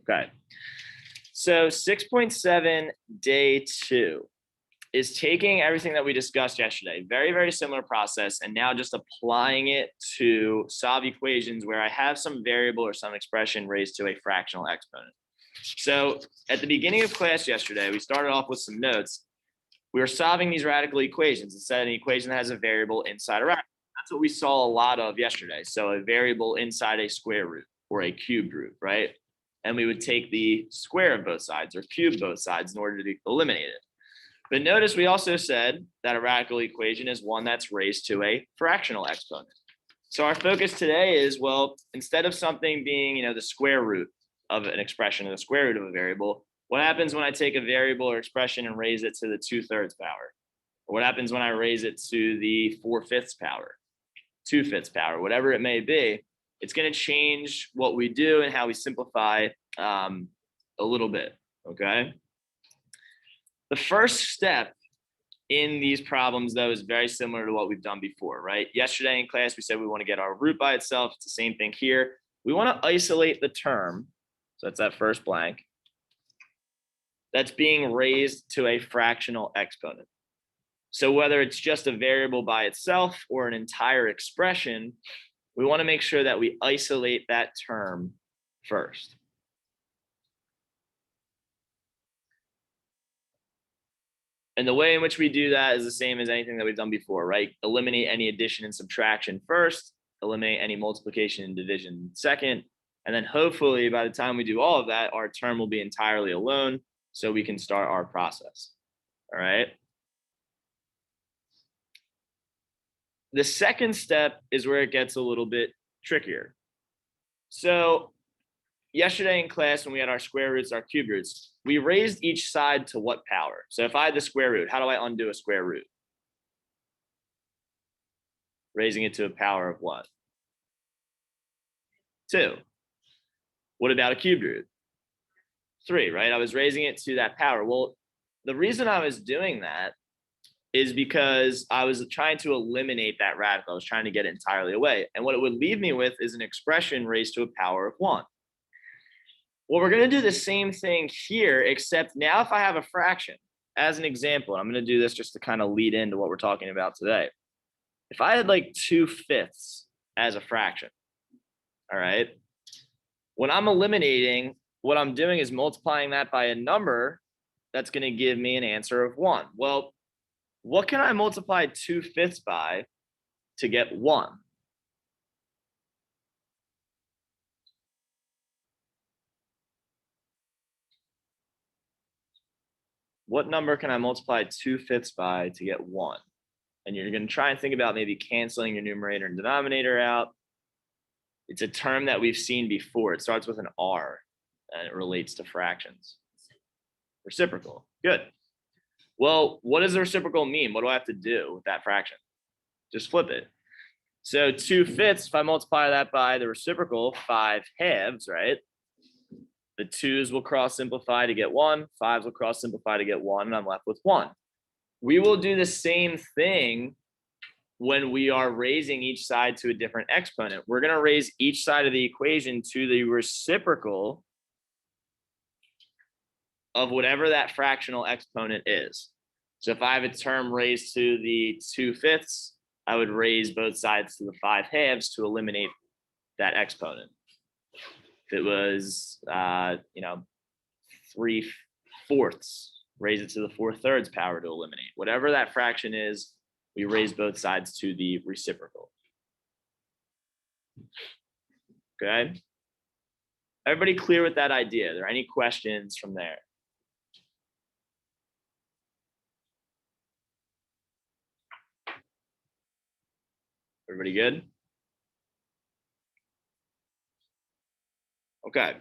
Okay. So 6.7 day 2 is taking everything that we discussed yesterday, very, very similar process, and now just applying it to solve equations where I have some variable or some expression raised to a fractional exponent. So at the beginning of class yesterday, we started off with some notes. We were solving these radical equations. It said an equation that has a variable inside a radical. That's what we saw a lot of yesterday. So a variable inside a square root or a cubed root, right? And we would take the square of both sides or cube both sides in order to eliminate it. But notice we also said that a radical equation is one that's raised to a fractional exponent. So our focus today is, well, instead of something being, the square root of an expression or the square root of a variable, what happens when I take a variable or expression and raise it to the 2/3 power? Or what happens when I raise it to the 4/5 power, 2/5 power, whatever it may be? It's going to change what we do and how we simplify a little bit, okay? The first step in these problems, though, is very similar to what we've done before, right? Yesterday in class, we said we want to get our root by itself. It's the same thing here. We want to isolate the term, so that's that first blank, that's being raised to a fractional exponent. So whether it's just a variable by itself or an entire expression, we want to make sure that we isolate that term first. And the way in which we do that is the same as anything that we've done before, right? Eliminate any addition and subtraction first, eliminate any multiplication and division second, and then hopefully by the time we do all of that, our term will be entirely alone so we can start our process, all right? The second step is where it gets a little bit trickier. So yesterday in class, when we had our square roots, our cube roots, we raised each side to what power? So if I had the square root, how do I undo a square root? Raising it to a power of what? 2. What about a cube root? 3, right? I was raising it to that power. Well, the reason I was doing that is because I was trying to eliminate that radical. I was trying to get it entirely away. And what it would leave me with is an expression raised to a power of 1. Well, we're going to do the same thing here, except now if I have a fraction, as an example, I'm going to do this just to kind of lead into what we're talking about today. If I had like 2/5 as a fraction, all right, when I'm eliminating, what I'm doing is multiplying that by a number that's going to give me an answer of 1. Well, what can I multiply 2/5 by to get 1? What number can I multiply 2/5 by to get 1? And you're going to try and think about maybe canceling your numerator and denominator out. It's a term that we've seen before. It starts with an R and it relates to fractions. Reciprocal. Good. Well, what does the reciprocal mean? What do I have to do with that fraction? Just flip it. So 2/5, if I multiply that by the reciprocal, 5/2, right? The 2's will cross simplify to get 1, 5's will cross simplify to get 1, and I'm left with 1. We will do the same thing when we are raising each side to a different exponent. We're going to raise each side of the equation to the reciprocal of whatever that fractional exponent is. So if I have a term raised to the 2/5, I would raise both sides to the 5/2 to eliminate that exponent. If it was, 3/4, raise it to the 4/3 power to eliminate. Whatever that fraction is, we raise both sides to the reciprocal. Okay. Everybody clear with that idea? Are there any questions from there? Everybody good? Okay.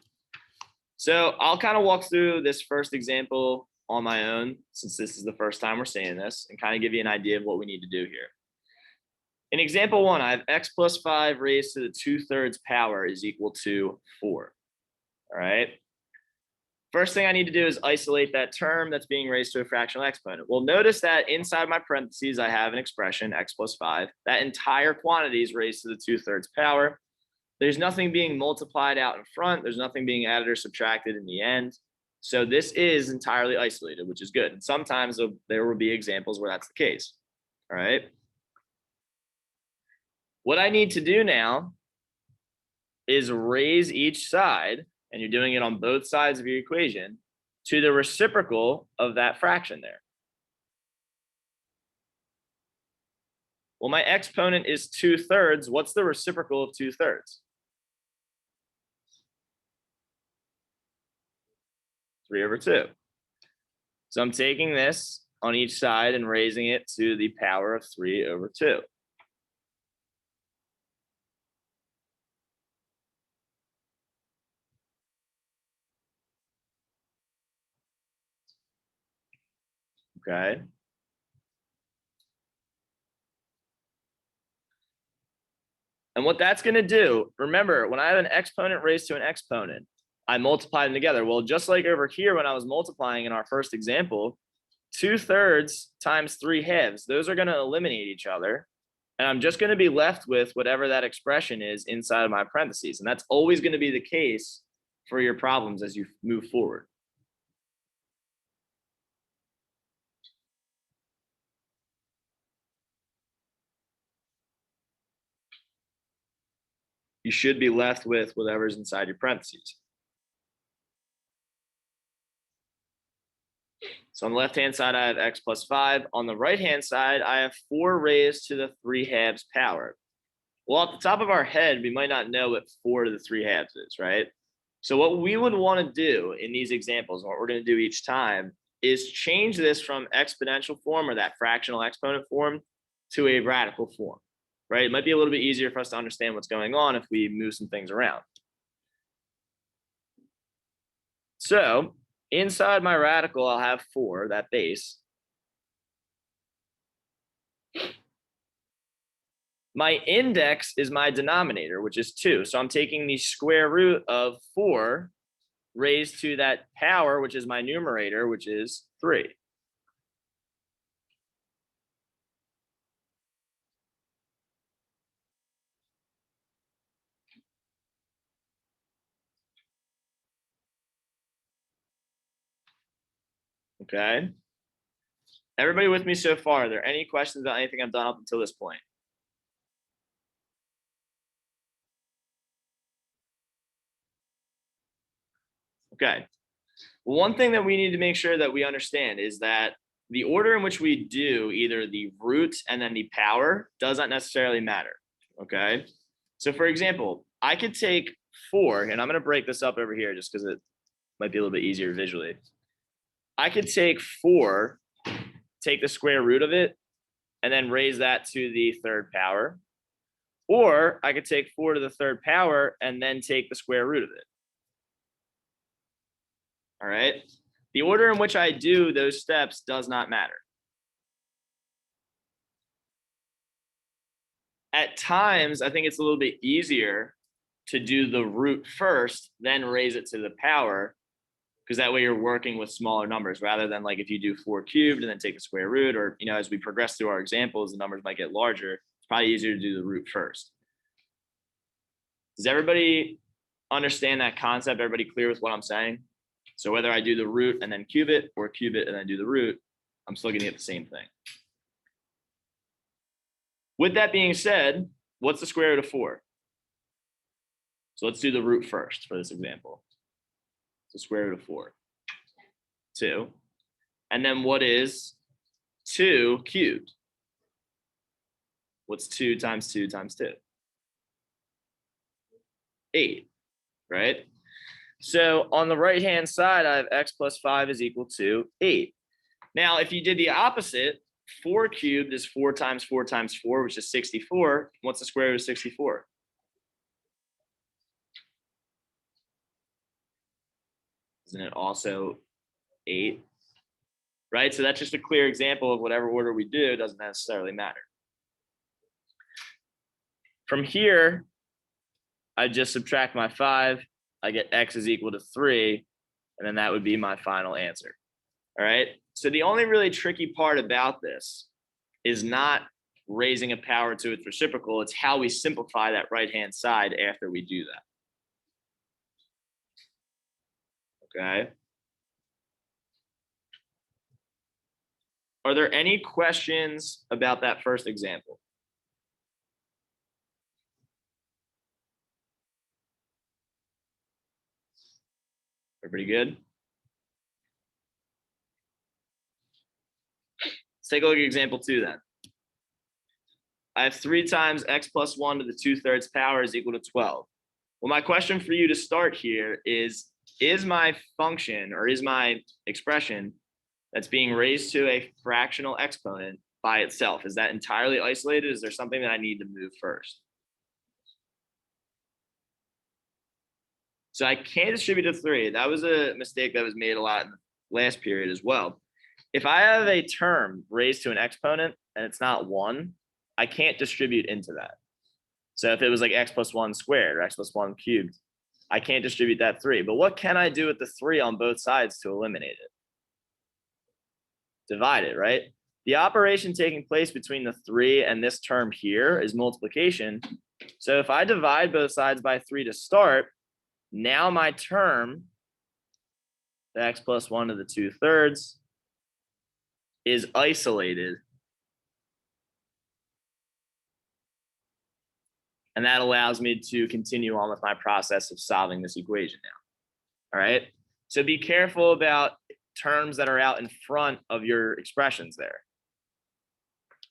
So I'll kind of walk through this first example on my own, since this is the first time we're seeing this, and kind of give you an idea of what we need to do here. In example 1, I have x plus 5 raised to the 2/3 power is equal to 4. All right. First thing I need to do is isolate that term that's being raised to a fractional exponent. Well, notice that inside my parentheses, I have an expression, x plus 5. That entire quantity is raised to the 2/3 power. There's nothing being multiplied out in front. There's nothing being added or subtracted in the end. So this is entirely isolated, which is good. And sometimes there will be examples where that's the case. All right. What I need to do now is raise each side, and you're doing it on both sides of your equation, to the reciprocal of that fraction there. Well, my exponent is 2/3. What's the reciprocal of 2/3? 3/2. So I'm taking this on each side and raising it to the power of 3/2. Okay. And what that's going to do, remember, when I have an exponent raised to an exponent, I multiply them together. Well, just like over here, when I was multiplying in our first example, 2/3 times 3/2, those are going to eliminate each other. And I'm just going to be left with whatever that expression is inside of my parentheses. And that's always going to be the case for your problems as you move forward. You should be left with whatever's inside your parentheses. So on the left-hand side, I have x plus 5. On the right-hand side, I have 4 raised to the 3/2 power. Well, at the top of our head, we might not know what 4 to the 3/2 is, right? So what we would want to do in these examples, and what we're going to do each time, is change this from exponential form, or that fractional exponent form, to a radical form, right? It might be a little bit easier for us to understand what's going on if we move some things around. So inside my radical, I'll have 4, that base. My index is my denominator, which is 2. So I'm taking the square root of 4 raised to that power, which is my numerator, which is 3. Okay. Everybody with me so far? Are there any questions about anything I've done up until this point? Okay. One thing that we need to make sure that we understand is that the order in which we do either the root and then the power does not necessarily matter. Okay. So for example, I could take 4, and I'm going to break this up over here just because it might be a little bit easier visually. I could take 4, take the square root of it, and then raise that to the 3rd power. Or I could take 4 to the 3rd power and then take the square root of it. All right. The order in which I do those steps does not matter. At times, I think it's a little bit easier to do the root first, then raise it to the power, because that way you're working with smaller numbers rather than like if you do 4 cubed and then take the square root, or, you know, as we progress through our examples, the numbers might get larger. It's probably easier to do the root first. Does everybody understand that concept? Everybody clear with what I'm saying? So whether I do the root and then cube it, or cube it and then do the root, I'm still going to get the same thing. With that being said, what's the square root of 4? So let's do the root first for this example. So square root of 4, 2. And then what is 2 cubed? What's 2 times 2 times 2? 8, right? So on the right-hand side, I have x plus 5 is equal to 8. Now, if you did the opposite, 4 cubed is 4 times 4 times 4, which is 64. What's the square root of 64? Isn't it also 8? Right? So that's just a clear example of whatever order we do doesn't necessarily matter. From here, I just subtract my 5. I get x is equal to 3, and then that would be my final answer. All right. So the only really tricky part about this is not raising a power to its reciprocal. It's how we simplify that right-hand side after we do that. Okay. Are there any questions about that first example? Everybody good? Let's take a look at example 2 then. I have 3 times x plus 1 to the 2/3 power is equal to 12. Well, my question for you to start here is my function, or is my expression that's being raised to a fractional exponent by itself, is that entirely isolated? Is there something that I need to move first? So I can't distribute to 3. That was a mistake that was made a lot in the last period as well. If I have a term raised to an exponent and it's not 1, I can't distribute into that. So if it was like x plus 1 squared or x plus 1 cubed, I can't distribute that 3. But what can I do with the 3 on both sides to eliminate it? Divide it, right? The operation taking place between the 3 and this term here is multiplication. So if I divide both sides by 3 to start, now my term, the x plus 1 to the 2/3, is isolated. And that allows me to continue on with my process of solving this equation now. All right. So be careful about terms that are out in front of your expressions there.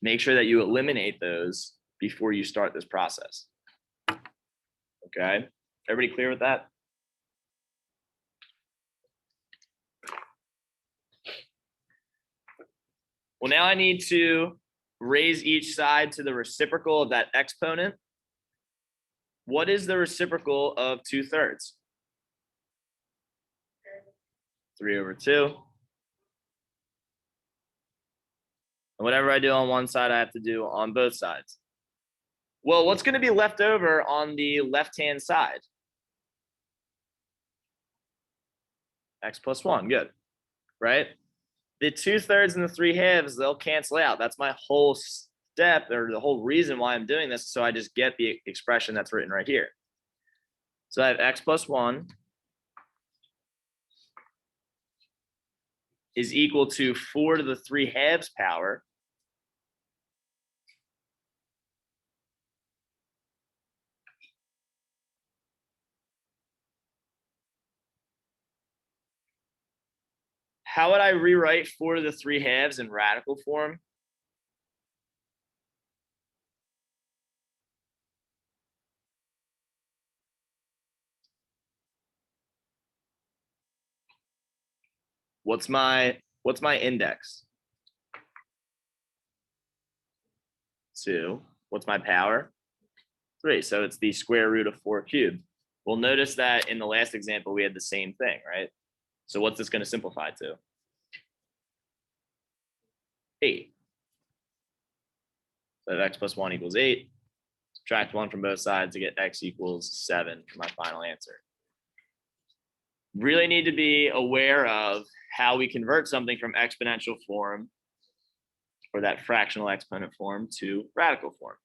Make sure that you eliminate those before you start this process. Okay. Everybody clear with that? Well, now I need to raise each side to the reciprocal of that exponent. What is the reciprocal of 2/3? 3/2. And whatever I do on one side, I have to do on both sides. Well, what's going to be left over on the left-hand side? X plus 1, good, right? The 2/3 and the 3/2, they'll cancel out. That's my whole step, or the whole reason why I'm doing this. So I just get the expression that's written right here. So I have x plus 1 is equal to 4 to the 3/2 power. How would I rewrite 4 to the 3/2 in radical form? What's my index? 2. What's my power? 3. So it's the square root of 4 cubed. Well, notice that in the last example, we had the same thing, right? So what's this going to simplify to? 8. So x plus 1 equals 8. Subtract 1 from both sides to get x equals 7 for my final answer. Really need to be aware of how we convert something from exponential form, or that fractional exponent form, to radical form.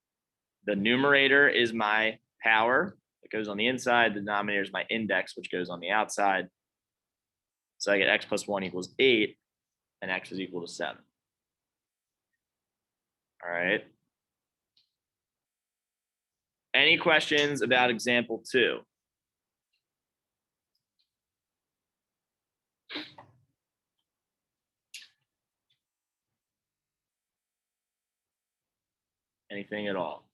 The numerator is my power that goes on the inside. The denominator is my index, which goes on the outside. So I get x plus 1 equals 8, and x is equal to 7. All right. Any questions about example 2? Anything at all?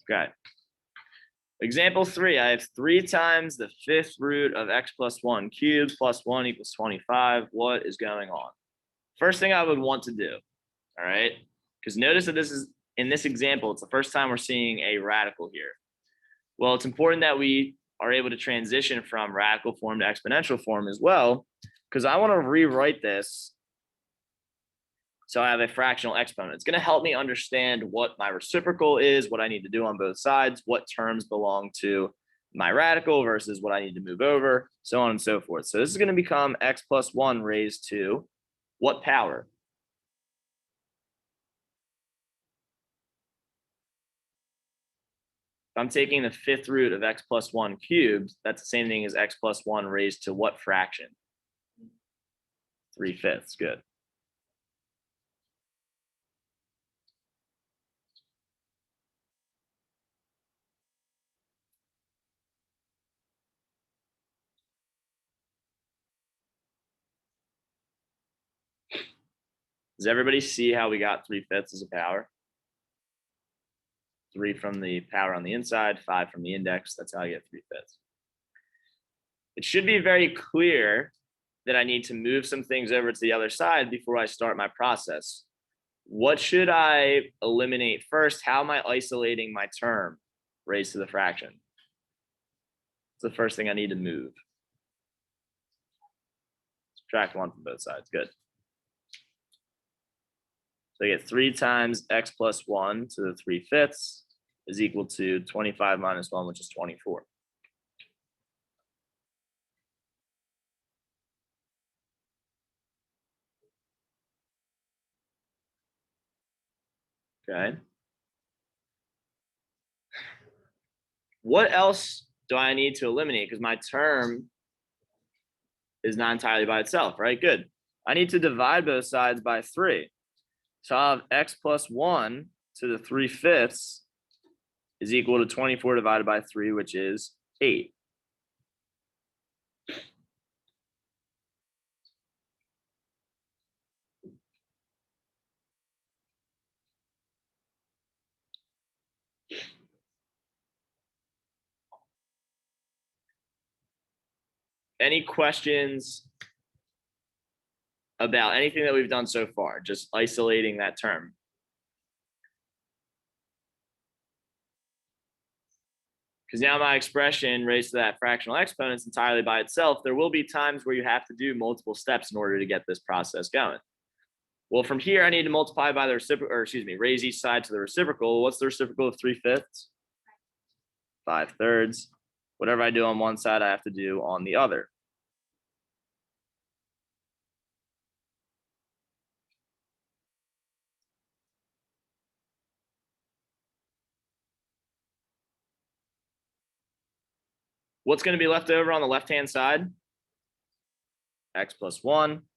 Okay. Example 3, I have 3 times the 5th root of x plus 1 cubed plus 1 equals 25. What is going on? First thing I would want to do, all right, because notice that this is, in this example, it's the first time we're seeing a radical here. Well, it's important that we are able to transition from radical form to exponential form as well, because I want to rewrite this so I have a fractional exponent. It's going to help me understand what my reciprocal is, what I need to do on both sides, what terms belong to my radical versus what I need to move over, so on and so forth. So this is going to become x plus 1 raised to What power? If I'm taking the fifth root of x plus 1 cubed, that's the same thing as x plus 1 raised to what fraction? 3/5. Good. Does everybody see how we got 3/5 as a power? 3 from the power on the inside, 5 from the index. That's how I get 3/5. It should be very clear that I need to move some things over to the other side before I start my process. What should I eliminate first? How am I isolating my term raised to the fraction? It's the first thing I need to move. Subtract 1 from both sides. Good. So I get 3 times x plus 1 to the 3/5 is equal to 25 minus 1, which is 24. Okay. What else do I need to eliminate? Because my term is not entirely by itself, right? Good. I need to divide both sides by 3. So I'll have x plus 1 to the 3/5 is equal to 24 divided by 3, which is 8. Any questions about anything that we've done so far? Just isolating that term. Because now my expression raised to that fractional exponent is entirely by itself. There will be times where you have to do multiple steps in order to get this process going. Well, from here, I need to multiply by the reciprocal, or excuse me, raise each side to the reciprocal. What's the reciprocal of 3/5? 5/3. Whatever I do on one side, I have to do on the other. What's going to be left over on the left-hand side? X plus 1.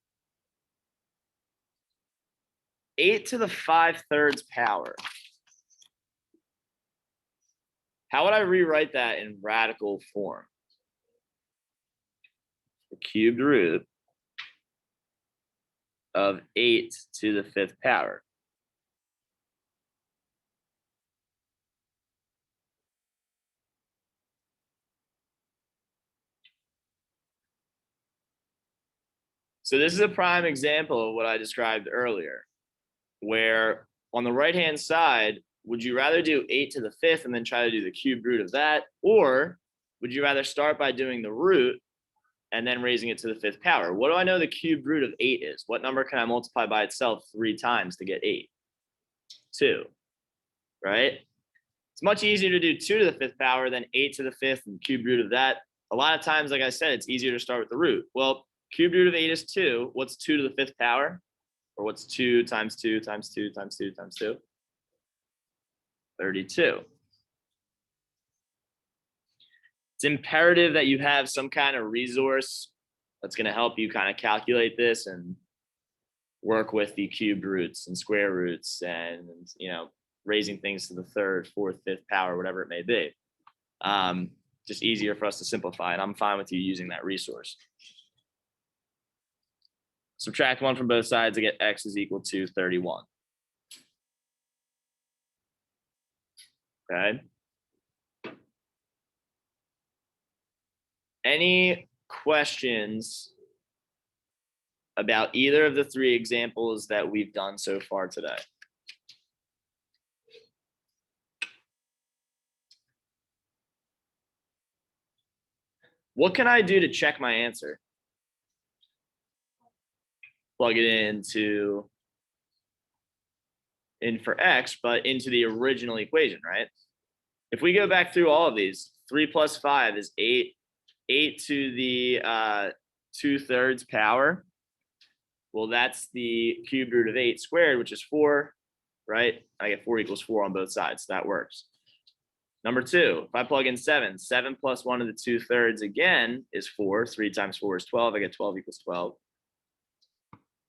8 to the 5/3 power. How would I rewrite that in radical form? The cubed root of 8 to the 5th power. So this is a prime example of what I described earlier, where on the right-hand side, would you rather do 8 to the 5th and then try to do the cubed root of that? Or would you rather start by doing the root and then raising it to the 5th power? What do I know the cubed root of 8 is? What number can I multiply by itself 3 times to get 8? 2, right? It's much easier to do 2 to the 5th power than 8 to the 5th and cubed root of that. A lot of times, like I said, it's easier to start with the root. Well, cubed root of 8 is 2. What's 2 to the 5th power? Or what's 2 times 2 times 2 times 2 times 2? 32. It's imperative that you have some kind of resource that's going to help you kind of calculate this and work with the cubed roots and square roots and, you know, raising things to the 3rd, 4th, 5th power, whatever it may be. Just easier for us to simplify, and I'm fine with you using that resource. Subtract 1 from both sides to get x is equal to 31. Okay. Any questions about either of the 3 examples that we've done so far today? What can I do to check my answer? Plug it in for x, but into the original equation, right? If we go back through all of these, 3 plus 5 is 8. 8 to the 2/3 power. Well, that's the cubed root of 8 squared, which is 4, right? I get 4 equals 4 on both sides. So that works. Number 2, if I plug in 7, 7 plus 1 to the 2/3 again is 4. 3 times 4 is 12. I get 12 equals 12.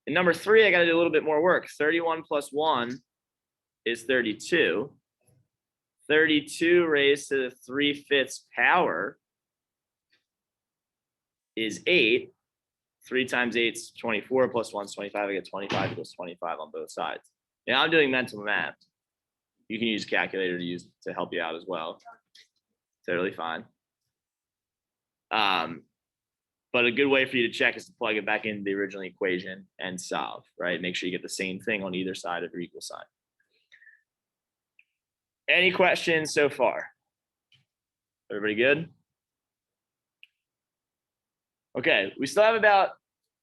And number 3, I got to do a little bit more work. 31 plus 1 is 32. 32 raised to the 3/5 power is 8. 3 times 8 is 24, plus 1 is 25. I get 25 equals 25 on both sides. Now I'm doing mental math. You can use a calculator to help you out as well. Totally fine. But a good way for you to check is to plug it back into the original equation and solve, right? Make sure you get the same thing on either side of your equal sign. Any questions so far? Everybody good? Okay, we still have about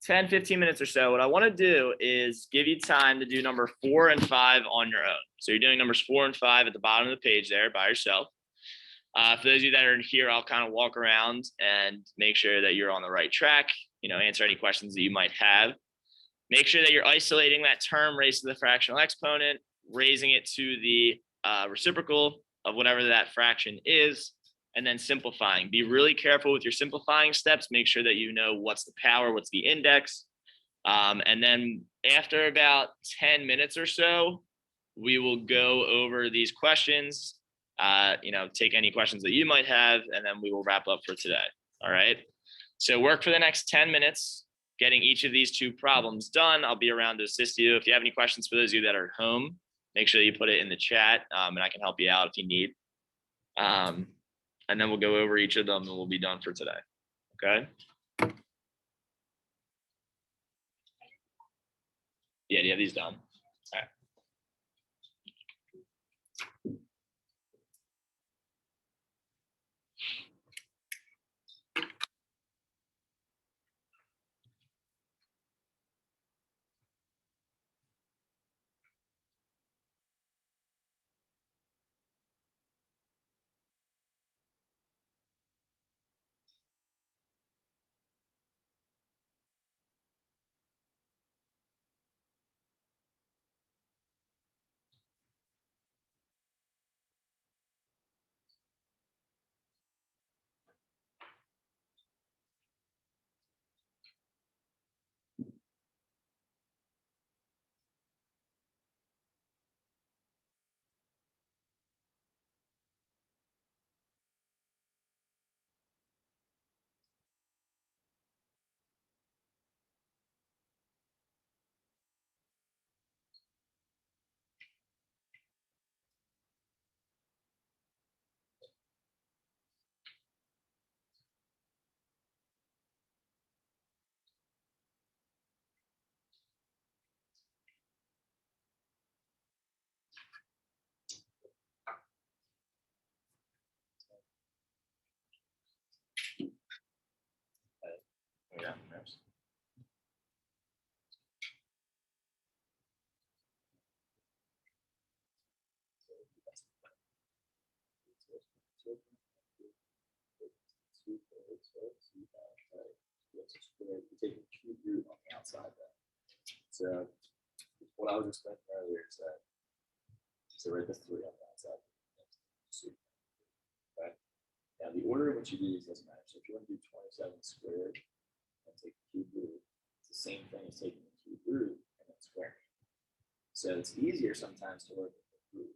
10, 15 minutes or so. What I want to do is give you time to do number 4 and 5 on your own. So you're doing numbers 4 and 5 at the bottom of the page there by yourself. For those of you that are here, I'll kind of walk around and make sure that you're on the right track, answer any questions that you might have. Make sure that you're isolating that term raised to the fractional exponent, raising it to the reciprocal of whatever that fraction is, and then simplifying. Be really careful with your simplifying steps. Make sure that you know what's the power, what's the index. And then after about 10 minutes or so, we will go over these questions, take any questions that you might have, and then we will wrap up for today. All right. So work for the next 10 minutes, getting each of these 2 problems done. I'll be around to assist you. If you have any questions for those of you that are at home, make sure that you put it in the chat, and I can help you out if you need. And then we'll go over each of them and we'll be done for today. Okay. Yeah, do you have these done? All right. Yeah, nice. You take the cube root on the outside then. So what I was explaining earlier is that write the 3 on the outside. Right? Now the order in which you do these doesn't matter. So if you want to do 27 squared and take the cube root, it's the same thing as taking the cube root and then squaring. So it's easier sometimes to work with the root.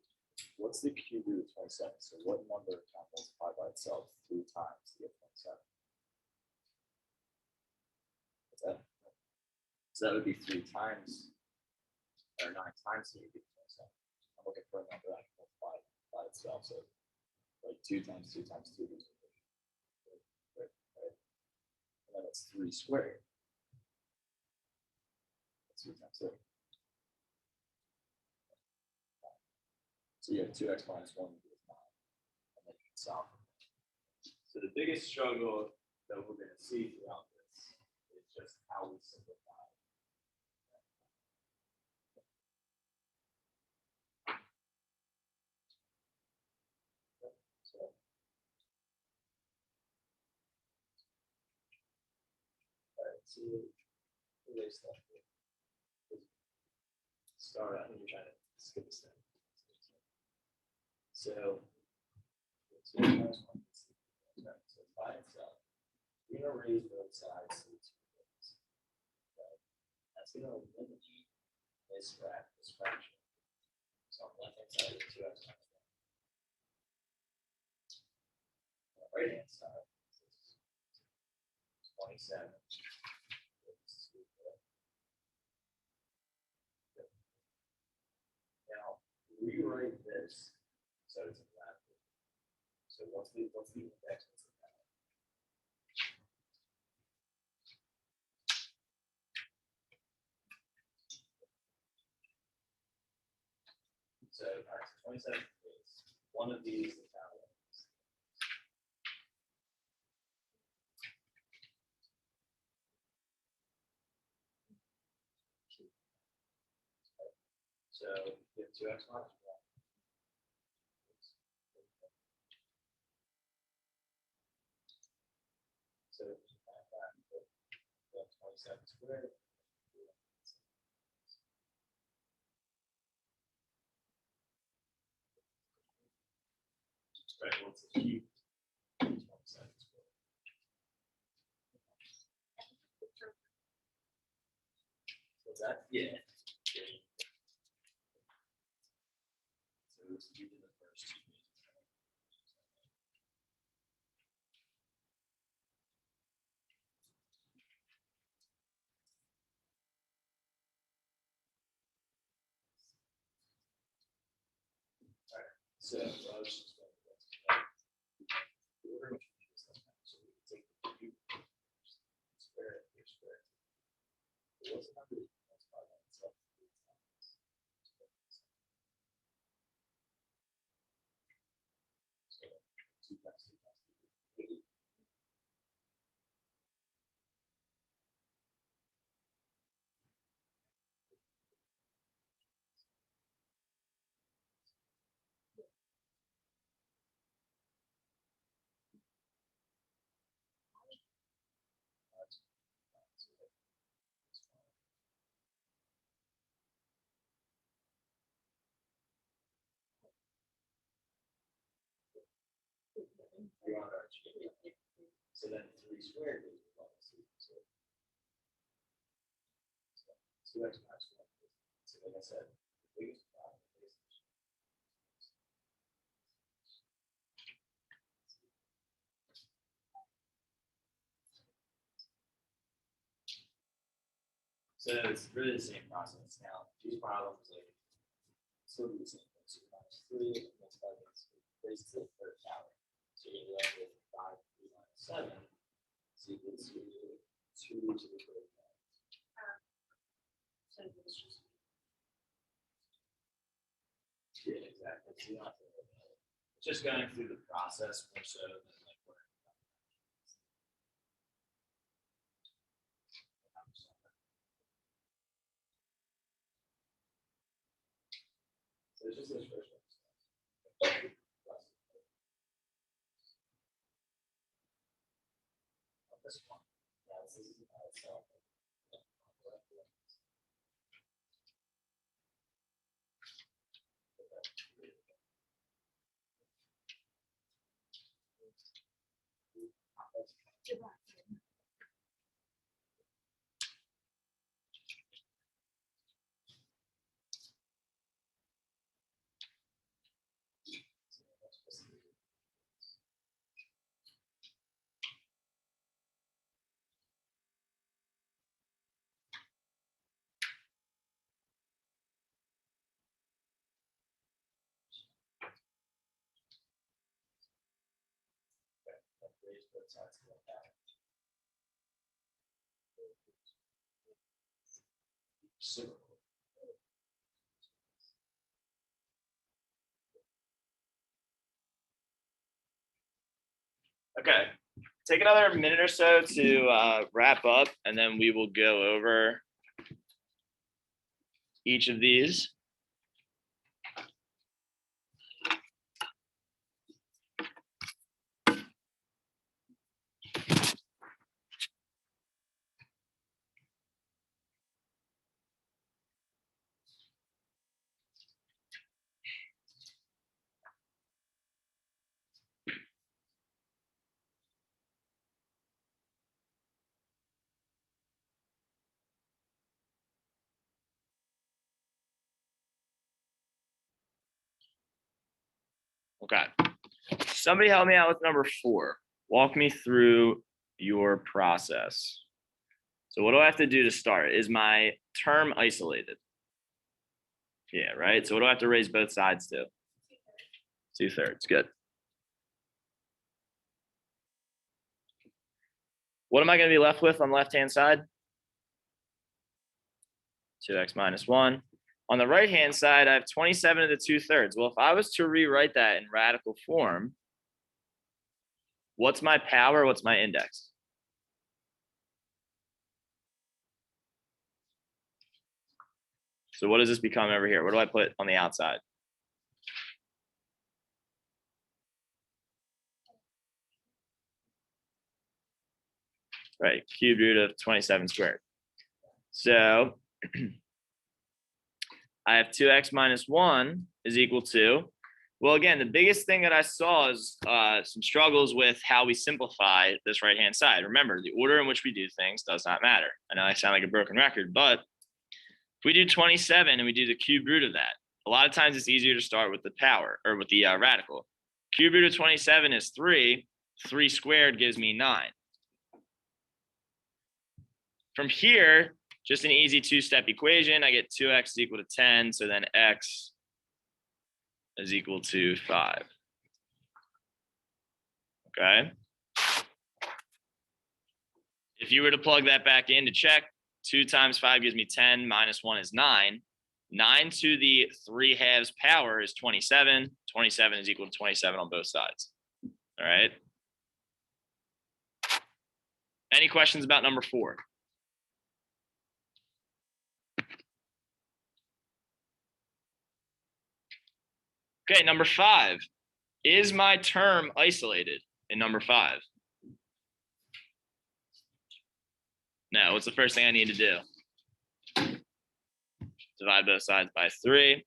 What's the cube root of 27? So what number can multiply by itself 3 times to get 27? What's that? So that would be 3 times, or 9 times 3 would be 27. I'm looking for a number that can multiply by itself. So like 2 times 2 times 2 is right? And then it's 3 squared. That's 3 times 3. So you have 2x minus 1 equals 9. And then you can solve. So the biggest struggle that we're going to see throughout this is just how we simplify. So erase that. start out and you're trying to skip a step. So, so by itself, we're going to raise both sides to 2 bits. Okay? That's going to eliminate this fraction. So on the left hand side, 2x minus 1. On the right hand side, 27. Now, rewrite this so it's a left. So what's the index? What's the value? So, all right, so 27 is one of these is value. So you have 2x minus 1. So if you find that, you have 27 squared. Right, what's the cube? 27 squared. What's that? Yeah. So it's due to the first 2 pages. All right. So I was just going to order which one is this one. So we can take the cube, square it, here, square it. So what's the number? That's by itself. So 2 times 2 times 2. 8. So then 3 squared is 1. So 2x minus 1. So like I said, the biggest problem is so it's really the same process. Now, these problems like still do the same thing. So minus 3 multiplied by raised to the third power. So you're left with 5 3 minus 7 is equal to 2 to the third power. So it's just Yeah, exactly. So you don't have to worry about it. It's just going through the process more so than like worrying about it. So it's just this first one. This one. Yeah, this is by itself. Raise both sides to the power. So okay, take another minute or so to wrap up, and then we will go over each of these. Okay. Somebody help me out with number 4. Walk me through your process. So what do I have to do to start? Is my term isolated? Yeah, right. So what do I have to raise both sides to? 2/3. Good. What am I going to be left with on the left-hand side? 2x minus 1. On the right-hand side, I have 27 to the 2/3. Well, if I was to rewrite that in radical form, what's my power? What's my index? So what does this become over here? What do I put on the outside? Right, cube root of 27 squared. So I have 2x minus 1 is equal to, well, again, the biggest thing that I saw is some struggles with how we simplify this right-hand side. Remember, the order in which we do things does not matter. I know I sound like a broken record, but if we do 27 and we do the cube root of that, a lot of times it's easier to start with the power or with the radical. Cube root of 27 is 3. 3 squared gives me 9. From here, just an easy 2-step equation. I get 2x is equal to 10. So then x is equal to 5. Okay. If you were to plug that back in to check, 2 times 5 gives me 10, minus 1 is 9. 9 to the 3/2 power is 27. 27 is equal to 27 on both sides. All right. Any questions about number 4? Okay, number 5. Is my term isolated in number 5? No, what's the first thing I need to do? Divide both sides by 3.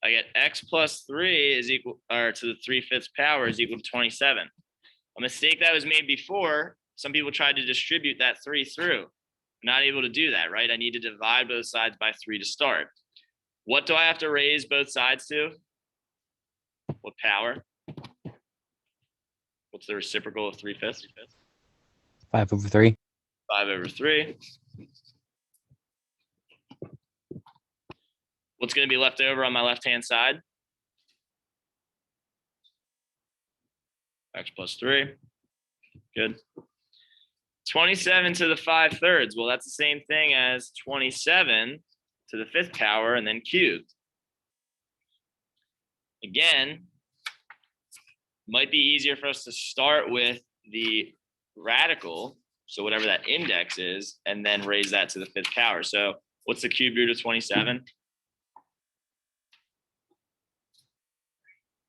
I get x plus 3 is equal, or to the 3/5 power is equal to 27. A mistake that was made before, some people tried to distribute that 3 through. I'm not able to do that, right? I need to divide both sides by 3 to start. What do I have to raise both sides to? What power? What's the reciprocal of 3/5? 5/3. 5/3. What's going to be left over on my left-hand side? X plus 3. Good. 27 to the 5/3. Well, that's the same thing as 27 to the 5th power and then cubed. Again, might be easier for us to start with the radical, so whatever that index is, and then raise that to the 5th power. So what's the cube root of 27?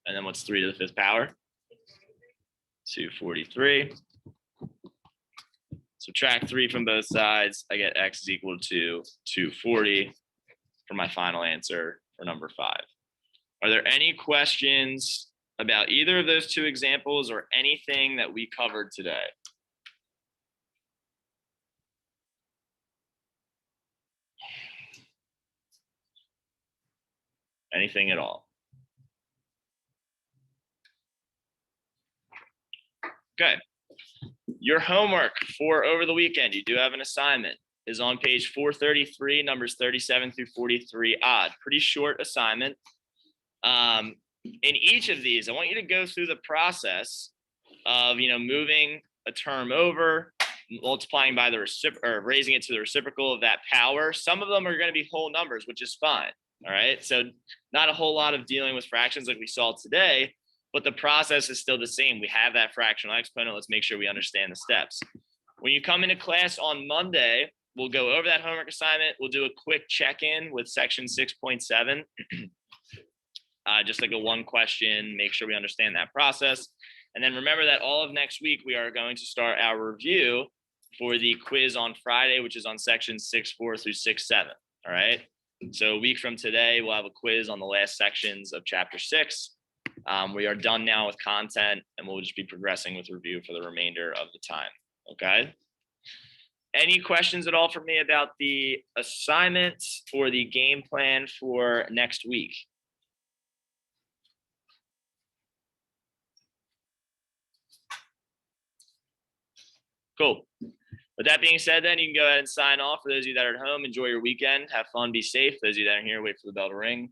And then what's 3 to the 5th power? 243. Subtract 3 from both sides. I get x is equal to 240 for my final answer for number 5. Are there any questions about either of those 2 examples or anything that we covered today? Anything at all? Okay. Your homework for over the weekend, you do have an assignment, is on page 433, numbers 37 through 43 odd. Pretty short assignment. In each of these, I want you to go through the process of, moving a term over, multiplying by the reciprocal, or raising it to the reciprocal of that power. Some of them are going to be whole numbers, which is fine. All right. So not a whole lot of dealing with fractions like we saw today, but the process is still the same. We have that fractional exponent. Let's make sure we understand the steps. When you come into class on Monday, we'll go over that homework assignment. We'll do a quick check-in with section 6.7. Just like a 1 question, make sure we understand that process. And then remember that all of next week, we are going to start our review for the quiz on Friday, which is on sections 6.4 through 6.7. All right. So a week from today, we'll have a quiz on the last sections of chapter 6. We are done now with content, and we'll just be progressing with review for the remainder of the time. Okay. Any questions at all for me about the assignments or the game plan for next week? Cool. With that being said, then you can go ahead and sign off. For those of you that are at home, enjoy your weekend. Have fun. Be safe. Those of you that are here, wait for the bell to ring.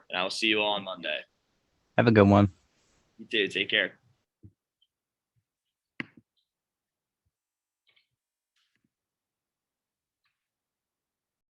And I will see you all on Monday. Have a good one. You too. Take care.